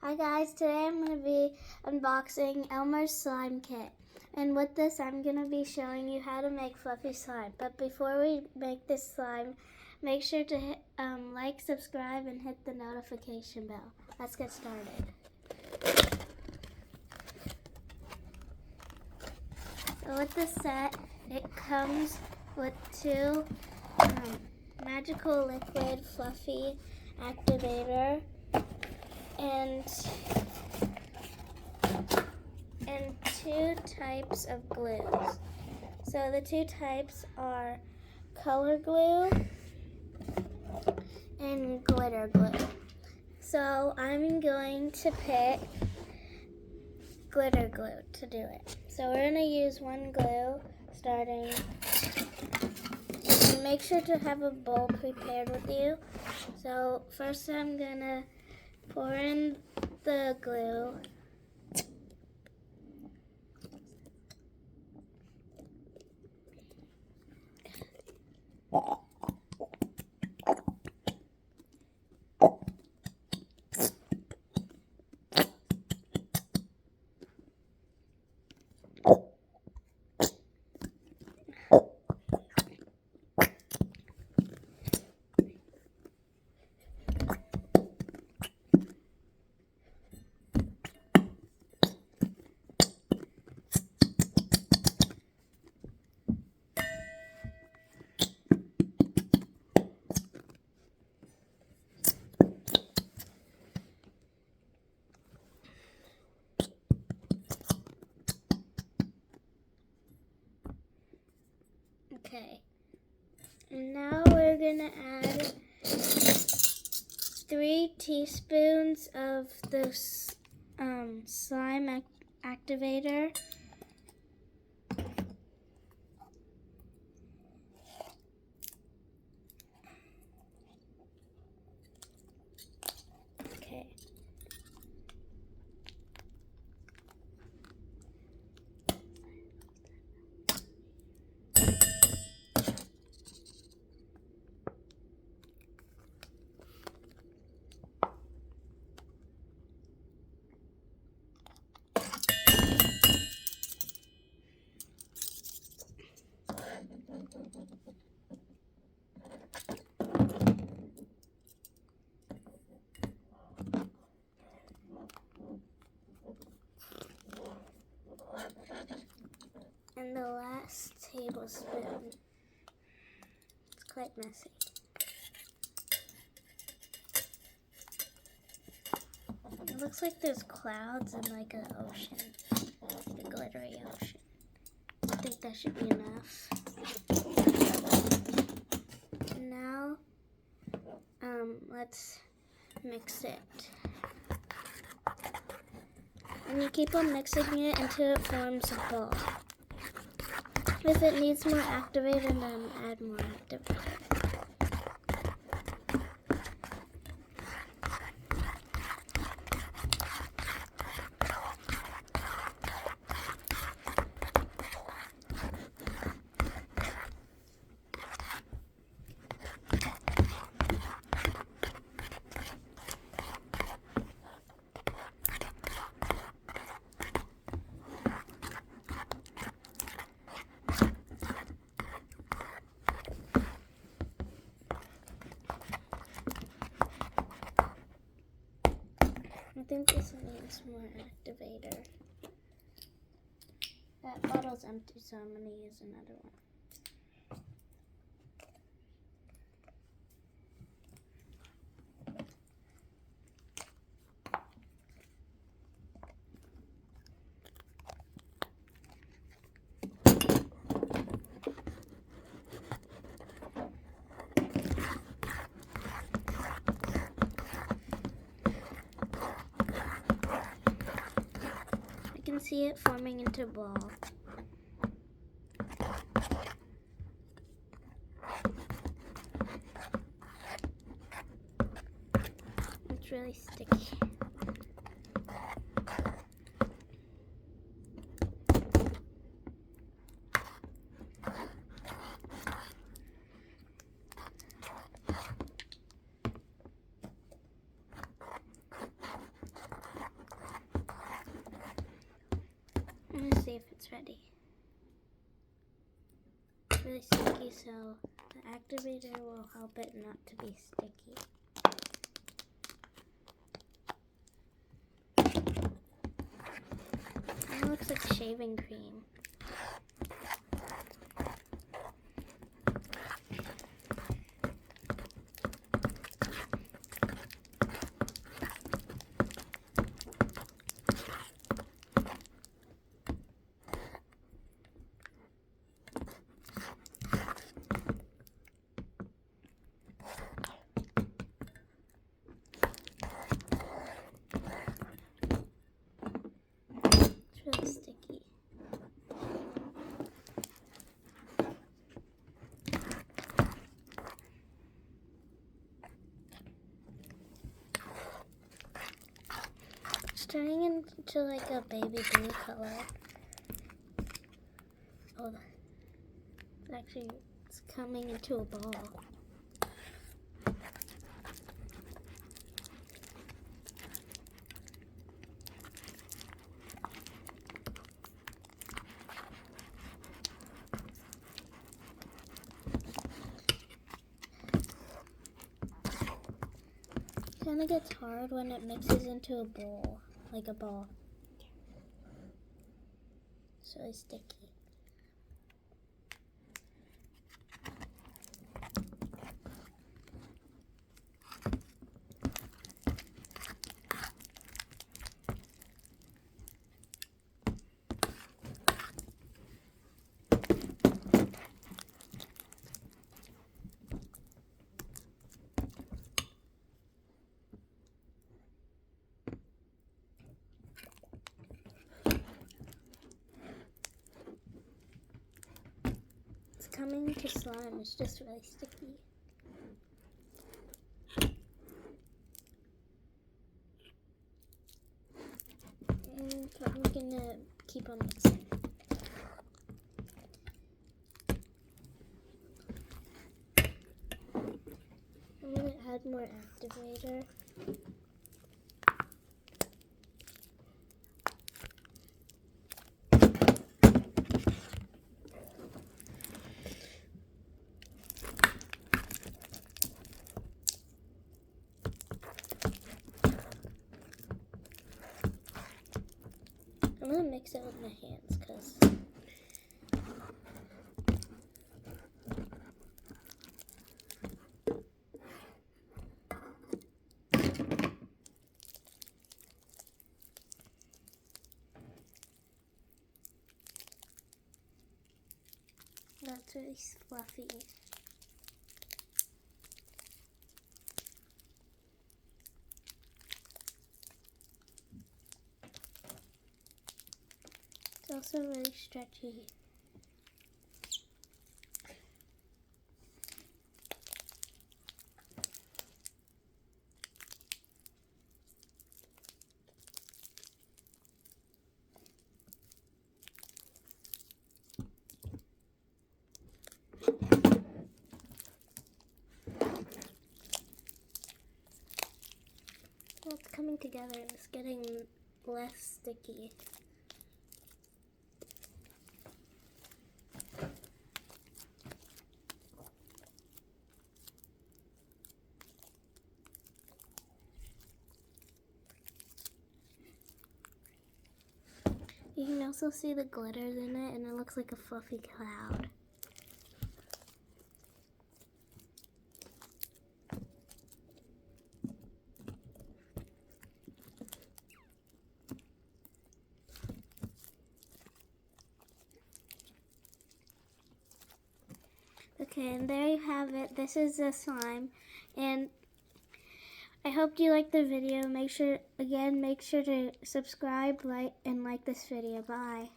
Hi guys, today I'm going to be unboxing Elmer's slime kit. And with this I'm going to be showing you how to make fluffy slime. But before we make this slime, make sure to hit, like, subscribe, and hit the notification bell. Let's get started. So with this set, it comes with two magical liquid fluffy activator and two types of glues. So the two types are color glue and glitter glue. So I'm going to pick glitter glue to do it. So we're going to use one glue starting. And make sure to have a bowl prepared with you. So first I'm going to pour in the glue. Okay, and now we're gonna add 3 teaspoons of the slime activator. Okay. And the last tablespoon. It's quite messy. It looks like there's clouds and like an ocean, like a glittery ocean. I think that should be enough. Now, let's mix it. And you keep on mixing it until it forms a ball. If it needs more activator, then add more activator. I think this needs more activator. That bottle's empty, so I'm going to use another one. You can see it forming into a ball. It's really sticky. want to see if it's ready. It's really sticky, so the activator will help it not to be sticky. It looks like shaving cream. Really sticky. It's turning into like a baby blue color. Oh, actually, it's coming into a ball. It kind of gets hard when it mixes into a bowl, like a ball. It's really sticky. Coming to slime, it's just really sticky. And I'm gonna keep on mixing. I'm gonna add more activator. I'm gonna mix it with my hands because that's really fluffy. It's also really stretchy. Well, it's coming together and it's getting less sticky. You can also see the glitters in it, and it looks like a fluffy cloud. Okay, and there you have it. This is the slime, and I hope you liked the video. Make sure to subscribe, like, and like this video. Bye.